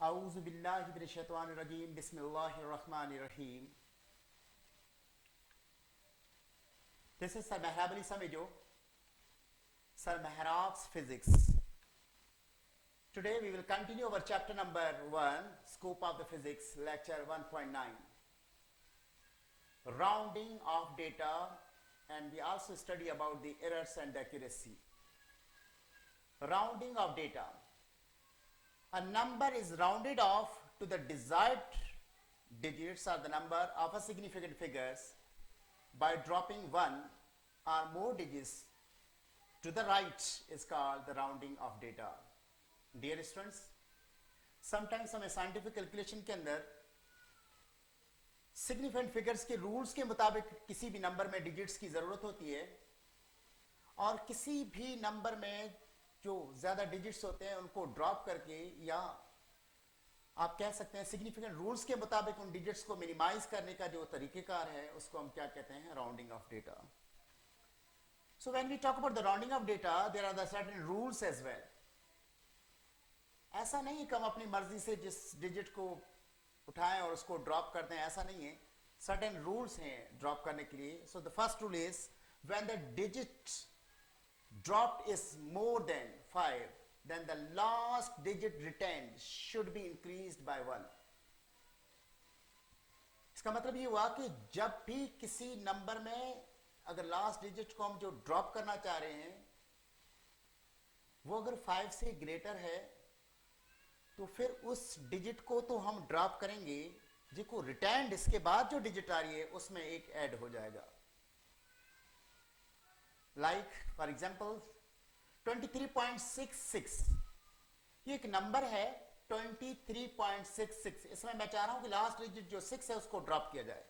A'udhu billahi minash shaitanir rajim. Bismillahir rahmanir rahim. This is Sir Mehrab Ali Samijo, Sir Mehrab's Physics. Today we will continue our chapter number 1, Scope of the Physics, lecture 1.9. Rounding of data, and we also study about the errors and accuracy. Rounding of data. A number is rounded off to the desired digits or the number of a significant figures by dropping one or more digits to the right is called the rounding of data. Dear students, sometimes हमें scientific calculation के अंदर significant figures के rules के मुताबिक किसी भी number में digits की ज़रूरत होती है और किसी भी number में जो ज़्यादा digits होते हैं उनको drop करके या आप कह सकते हैं significant rules के मुताबिक उन digits को minimize करने का जो तरीक़ेकार है उसको हम क्या कहते हैं rounding of data. So when we talk about the rounding of data, there are the certain rules as well. ऐसा नहीं कि हम अपनी मर्जी से जिस डिजिट को उठाएं और उसको ड्रॉप कर दें, ऐसा नहीं है. सर्टेन रूल्स हैं ड्रॉप करने के लिए. So the first rule is when the digit dropped is more than 5 then the last digit retained should be increased by 1. इसका मतलब ये हुआ कि जब भी किसी नंबर में अगर लास्ट डिजिट को हम जो ड्रॉप करना चाह रहे हैं वो अगर 5 से ग्रेटर है तो फिर उस डिजिट को तो हम ड्रॉप करेंगे, जिसको रिटर्न्ड इसके बाद जो डिजिट आ रही है उसमें एक ऐड हो जाएगा. लाइक फॉर एग्जांपल 23.66 ये एक नंबर है 23.66. इसमें मैं चाह रहा हूं कि लास्ट डिजिट जो 6 है उसको ड्रॉप किया जाए.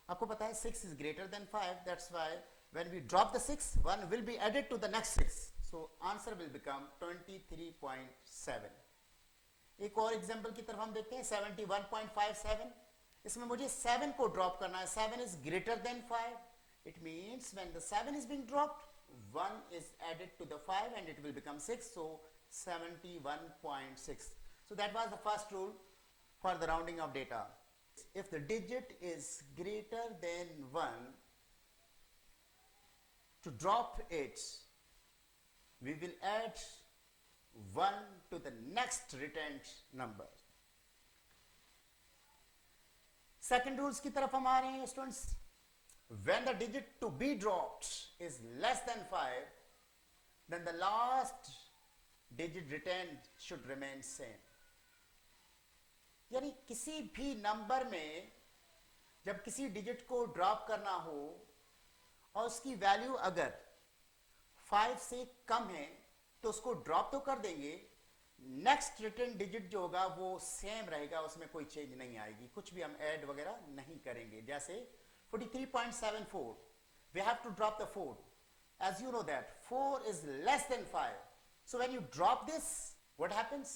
आपको पता है 6 is greater than 5, that's why when we drop the 6 1 will be added to the next 6, so answer will become 23.7. एक और एग्जांपल की तरफ हम देखते हैं 71.57. इसमें मुझे 7 को ड्रॉप करना है. 7 is greater than 5. It means when the 7 is being dropped 1 is added to the 5 and it will become 6, so 71.6. so that was the first rule for the rounding of data. If the digit is greater than 1, to drop it we will add 1 to the next returned number. Second rules की तरफ हम आ रहे हैं students. When the digit to be dropped is less than 5, then the last digit returned should remain same. यानी किसी भी number में जब किसी डिजिट को ड्रॉप करना हो और उसकी वैल्यू अगर 5 से कम है तो उसको ड्रॉप तो कर देंगे, नेक्स्ट रिटर्न डिजिट जो होगा वो सेम रहेगा, उसमें कोई चेंज नहीं आएगी, कुछ भी हम ऐड वगैरह नहीं करेंगे. जैसे 43.74 we have to drop the 4. as you know that 4 is less than 5, so when you drop this what happens?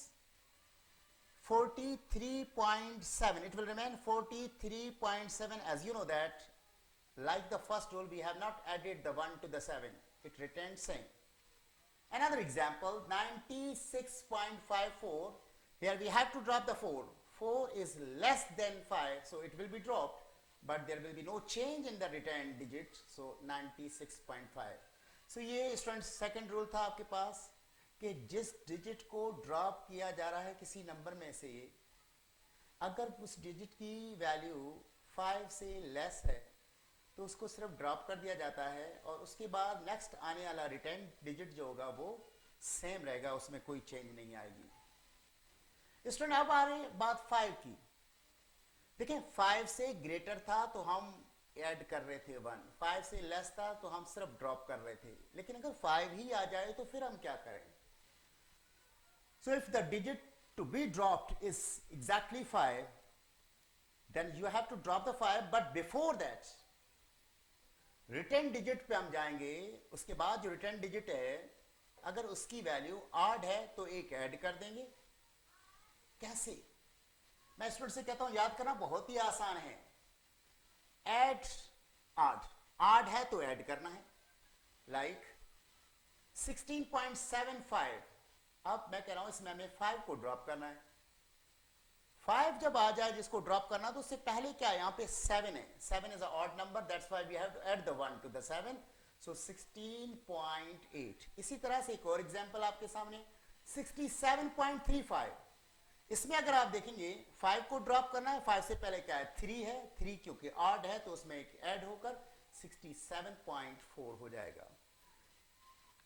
43.7, it will remain 43.7. as you know that like the first rule we have not added the 1 to the 7, it retains same. Another example 96.54, here we have to drop the 4. 4 is less than 5, so it will be dropped, but there will be no change in the return digit, so 96.5. so ये students second rule था आपके पास कि जिस digit को drop किया जा रहा है किसी नंबर में से, अगर उस डिजिट की वैल्यू 5 से लेस है तो उसको सिर्फ ड्रॉप कर दिया जाता है और उसके बाद नेक्स्ट आने वाला रिटर्न डिजिट जो होगा वो सेम रहेगा, उसमें कोई चेंज नहीं आएगी. स्टूडेंट अब आ रहे हैं बात 5 की. देखिए 5 से ग्रेटर था तो हम ऐड कर रहे थे 1, 5 से लेस था तो हम सिर्फ ड्रॉप कर रहे थे, लेकिन अगर 5 ही आ जाए तो फिर हम क्या करें? So if the digit to be dropped is exactly 5, then you have to drop the 5, but before that return digit पे हम जाएंगे. उसके बाद जो रिटर्न डिजिट है अगर उसकी वैल्यू ऑड है तो एक ऐड कर देंगे. कैसे? मैं स्टूडेंट से कहता हूं याद करना बहुत ही आसान है. ऐड ऑड, ऑड है तो ऐड करना है. लाइक 16.75, अब मैं कह रहा हूं इसमें हमें 5 को ड्रॉप करना है. 5 जब आ जाए जिसको ड्रॉप करना, तो उससे पहले क्या है, यहाँ पे 7 है, 7 is a odd number, that's why we have to add the 1 to the 7, so 16.8। इसी तरह से एक और एग्जांपल आपके सामने 67.35। इसमें अगर आप देखेंगे 5 को ड्रॉप करना है, 5 से पहले क्या है, 3 है, 3 क्योंकि ऑड है तो उसमें एक ऐड होकर 67.4 हो जाएगा।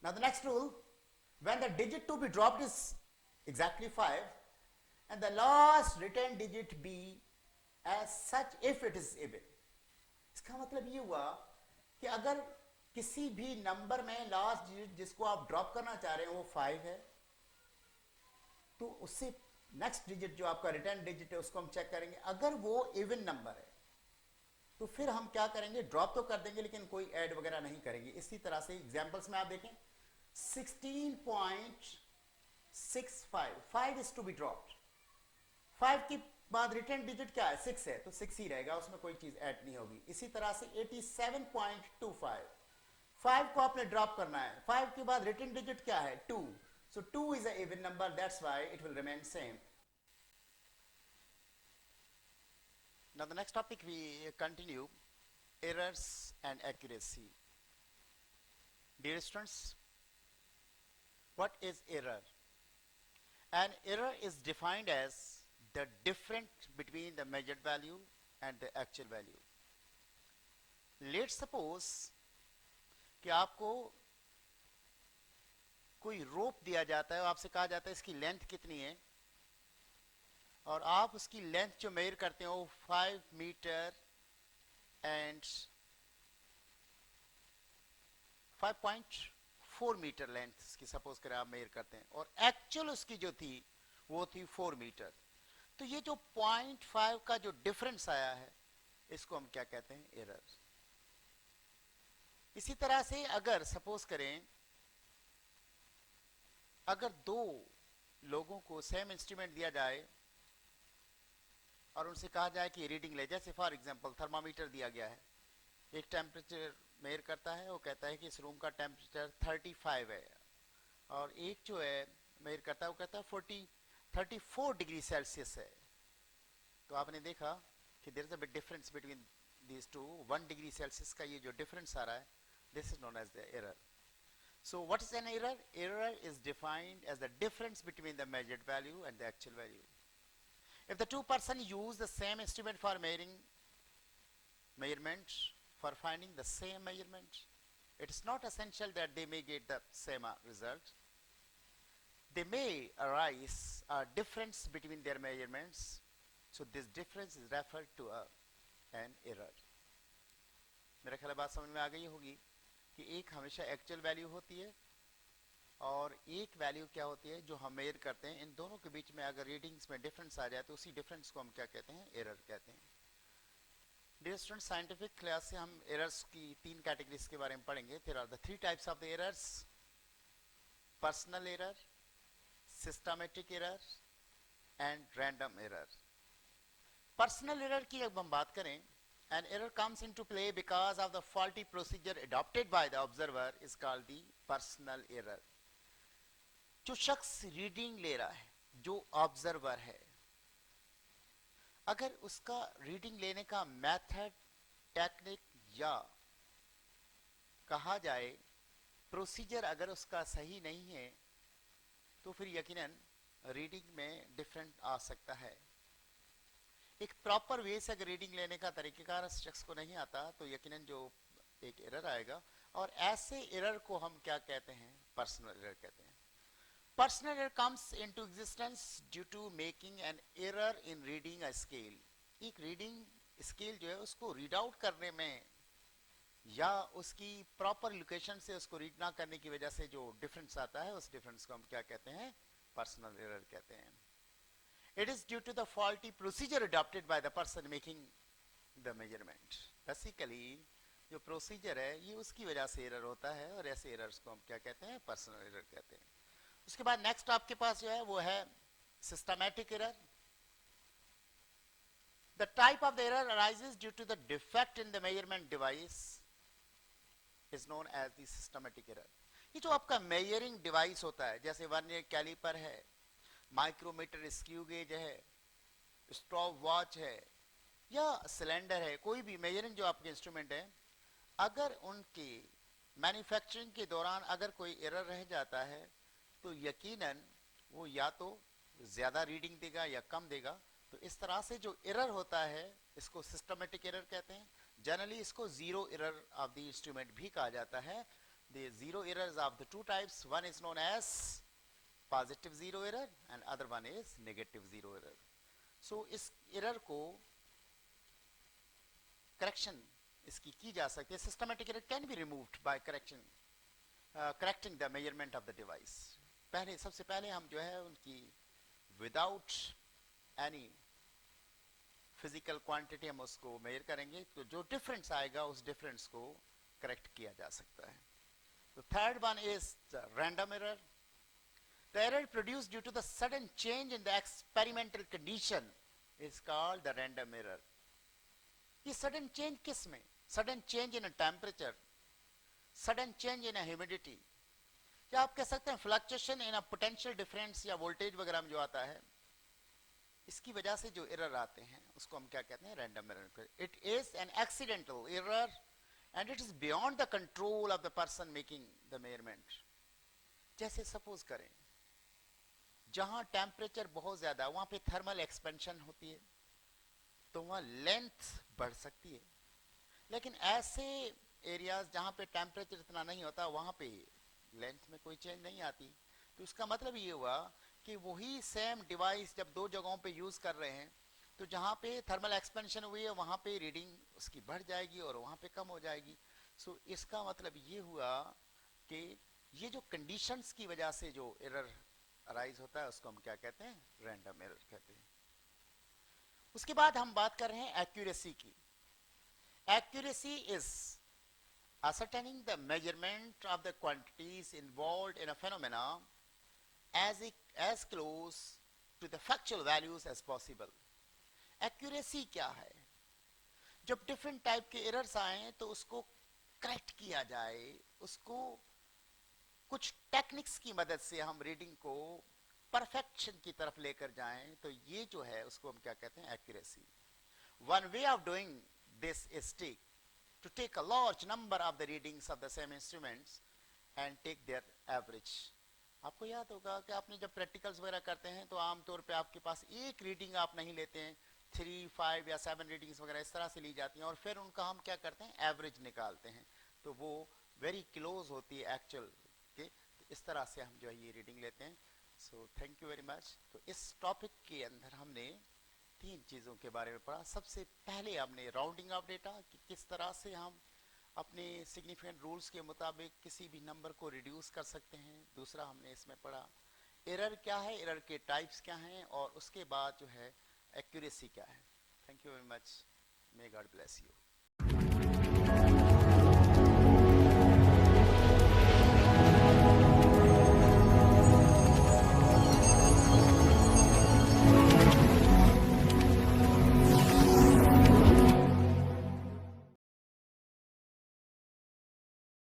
Now the next rule, when the digit to be dropped is exactly 5 and the last written digit be as such if it is even, इसका मतलब ये हुआ कि अगर किसी भी नंबर में लास्ट डिजिट जिसको आप ड्रॉप करना चाह रहे हैं वो 5 है, तो उससे नेक्स्ट डिजिट जो आपका रिटर्न डिजिट है उसको हम चेक करेंगे। अगर वो इवन नंबर है तो फिर हम क्या करेंगे, ड्रॉप तो कर देंगे लेकिन कोई ऐड वगैरह नहीं करेंगे। इसी तरह से एग्जांपल्स में आप देखें 16.65, 5 इज टू बी ड्रॉप्ड, 5 के बाद रिटर्न डिजिट क्या है, 6 है, तो 6 ही रहेगा, उसमें कोई चीज ऐड नहीं होगी। इसी तरह से 87.25, 5 को आपने ड्रॉप करना है, 5 के बाद रिटर्न डिजिट क्या है, 2, so 2 is a even number, that's why it will remain same. Now the next topic we continue, errors and accuracy. Dear students, what is error? An error is defined as the difference between the measured value and the actual value. Let's suppose कि आपको कोई रोप दिया जाता है और आपसे कहा जाता है इसकी लेंथ कितनी है, और आप उसकी लेंथ जो मेजर करते हो 5 मीटर एंड 5.4 मीटर लेंथ की सपोज करें आप मेजर करते हैं, और एक्चुअल उसकी जो थी वो थी 4 मीटर। तो ये जो 0.5 का जो डिफरेंस आया है इसको हम क्या कहते हैं, एरर। इसी तरह से अगर सपोज करें अगर दो लोगों को सेम इंस्ट्रूमेंट दिया जाए और उनसे कहा जाए कि रीडिंग ले, जैसे फॉर एग्जांपल थर्मामीटर दिया गया है, एक टेम्परेचर मेजर करता है, वो कहता है कि इस रूम का टेम्परेचर 35 है, और एक जो है मेजर करता है वो कहता है 34 डिग्री सेल्सियस है। तो आपने देखा कि there is a big difference between these two, 1 degree Celsius का ये जो डिफरेंस आ रहा है, this is known as the error. So what is an error? Error is defined as the difference between the measured value and the actual value. If the two persons use the same instrument for measurement, for finding the same measurement, it is not essential that they may get the same result. They may arise a difference between their measurements, so this difference is referred to an error. मेरा ख्याल बात समझ में आ गई होगी कि एक हमेशा एक्चुअल वैल्यू होती है और एक वैल्यू क्या होती है जो हम मेजर करते हैं। इन दोनों के बीच में अगर रीडिंग्स में डिफरेंस आ जाए तो उसी डिफरेंस को हम क्या कहते हैं, एरर कहते हैं। डियर स्टूडेंट, साइंटिफिक क्लास से हम एरर्स की 3 कैटेगरीज के बारे में पढ़ेंगे। There are the 3 types of the errors, personal error, systematic error and random error. Personal error की अब हम बात करें, an error comes into play because of the faulty procedure adopted by the observer is called the personal error. जो शख्स reading ले रहा है, जो ऑब्जर्वर है, अगर उसका रीडिंग लेने का मेथड, टेक्निक या कहा जाए प्रोसीजर अगर उसका सही नहीं है तो फिर यकीनन रीडिंग में डिफरेंट आ सकता है। एक प्रॉपर वे से अगर रीडिंग लेने का तरीकेकार शख्स को नहीं आता तो यकीनन जो एक एरर आएगा, और ऐसे एरर को हम क्या कहते हैं, पर्सनल एरर कहते हैं। Personal error comes into existence due to making an error in reading a scale. एक रीडिंग स्केल जो है उसको रीड आउट करने में या उसकी प्रॉपर लोकेशन से उसको रीड ना करने की वजह से जो डिफरेंस आता है उस डिफरेंस को हम क्या कहते हैं, पर्सनल एरर कहते हैं। It is due to the faulty procedure adopted by the person making the measurement. Basically, जो प्रोसीजर है ये उसकी वजह से एरर होता है, और ऐसे एरर्स को हम क्या कहते हैं, पर्सनल एरर कहते हैं। उसके बाद नेक्स्ट आपके पास जो है वो है systematic error. The type of the error arises due to the defect in the measurement device is known as the systematic error. ये जो आपका मेजरिंग डिवाइस होता है, जैसे वर्नियर कैलिपर है, माइक्रोमीटर, स्क्रू गेज है, स्टॉप वॉच है या सिलेंडर है, कोई भी मेजरिंग जो आपके इंस्ट्रूमेंट है, अगर उनकी मैन्युफैक्चरिंग के दौरान अगर कोई एरर रह जाता है तो यकीनन वो या तो ज़्यादा रीडिंग देगा या कम देगा। तो इस तरह से जो एरर होता है इसको सिस्टमेटिक एरर कहते हैं। जनरली इसको zero error of the instrument भी कहा जाता है। The zero errors of the two types, one is known as positive zero error and other one is negative zero error. So इस एरर को correction इसकी की जा सकती है। Systematic error can be removed by correcting the measurement of the device. पहले सबसे पहले हम जो है उनकी विदाउट एनी फिजिकल क्वांटिटी हम उसको मेजर करेंगे, तो जो डिफरेंस आएगा उस डिफरेंस को करेक्ट किया जा सकता है। तो third one is random error. The error produced due to the sudden change in the experimental condition is called the random error. ये सडन चेंज किस में? Sudden change in temperature, sudden change in humidity, या आप कह सकते हैं fluctuation in potential difference या voltage वगैरह में जो आता है, इसकी वजह से जो एरर आते हैं उसको हम क्या कहते हैं? Random error. It is an accidental error and it is beyond the control of the person making the measurement. जैसे सपोज करें जहां टेम्परेचर बहुत ज्यादा वहां पे थर्मल एक्सपेंशन होती है तो वहां लेंथ बढ़ सकती है, लेकिन ऐसे एरियाज जहां पे टेम्परेचर इतना नहीं होता वहां पे लेंथ में कोई चेंज नहीं आती। तो इसका मतलब ये हुआ कि वही सेम डिवाइस जब दो जगहों पे यूज कर रहे हैं तो जहां पे थर्मल एक्सपेंशन हुई है वहां पे रीडिंग उसकी बढ़ जाएगी और वहां पे कम हो जाएगी। सो इसका मतलब ये हुआ कि ये जो कंडीशंस की वजह से जो एरर अराइज होता है उसको हम क्या कहते हैं? रैंडम एरर कहते हैं। उसके बाद हम बात कर रहे हैं एक्यूरेसी की। Accuracy is ascertaining the measurement of the quantities involved in a phenomena as close to the factual values as possible. Accuracy क्या है? जब डिफरेंट टाइप के एरर्स आए तो उसको करेक्ट किया जाए, उसको कुछ टेक्निक्स की मदद से हम रीडिंग को परफेक्शन की तरफ लेकर जाएं, तो ये जो है उसको हम क्या कहते हैं? Accuracy. One way of doing this is to take a large number of the readings of the same instruments and take their average. आपको याद होगा कि आपने जब प्रैक्टिकल्स वगैरह करते हैं तो आमतौर पे आपके पास एक रीडिंग आप नहीं लेते हैं, 3, 5 या 7 रीडिंग्स वगैरह इस तरह से ली जाती हैं और फिर उनका हम क्या करते हैं? एवरेज निकालते हैं, तो वो वेरी क्लोज होती है एक्चुअल के। तो इस तरह से हम जो है ये रीडिंग लेते हैं। So thank you very much. तो इस टॉपिक के अंदर हमने 3 चीज़ों के बारे में पढ़ा। सबसे पहले हमने राउंडिंग ऑफ डेटा कि किस तरह से हम अपने सिग्निफिकेंट रूल्स के मुताबिक किसी भी नंबर को रिड्यूस कर सकते हैं। दूसरा हमने इसमें पढ़ा एरर क्या है, एरर के टाइप्स क्या हैं, और उसके बाद जो है एक्यूरेसी क्या है। Thank you very much. May God bless you.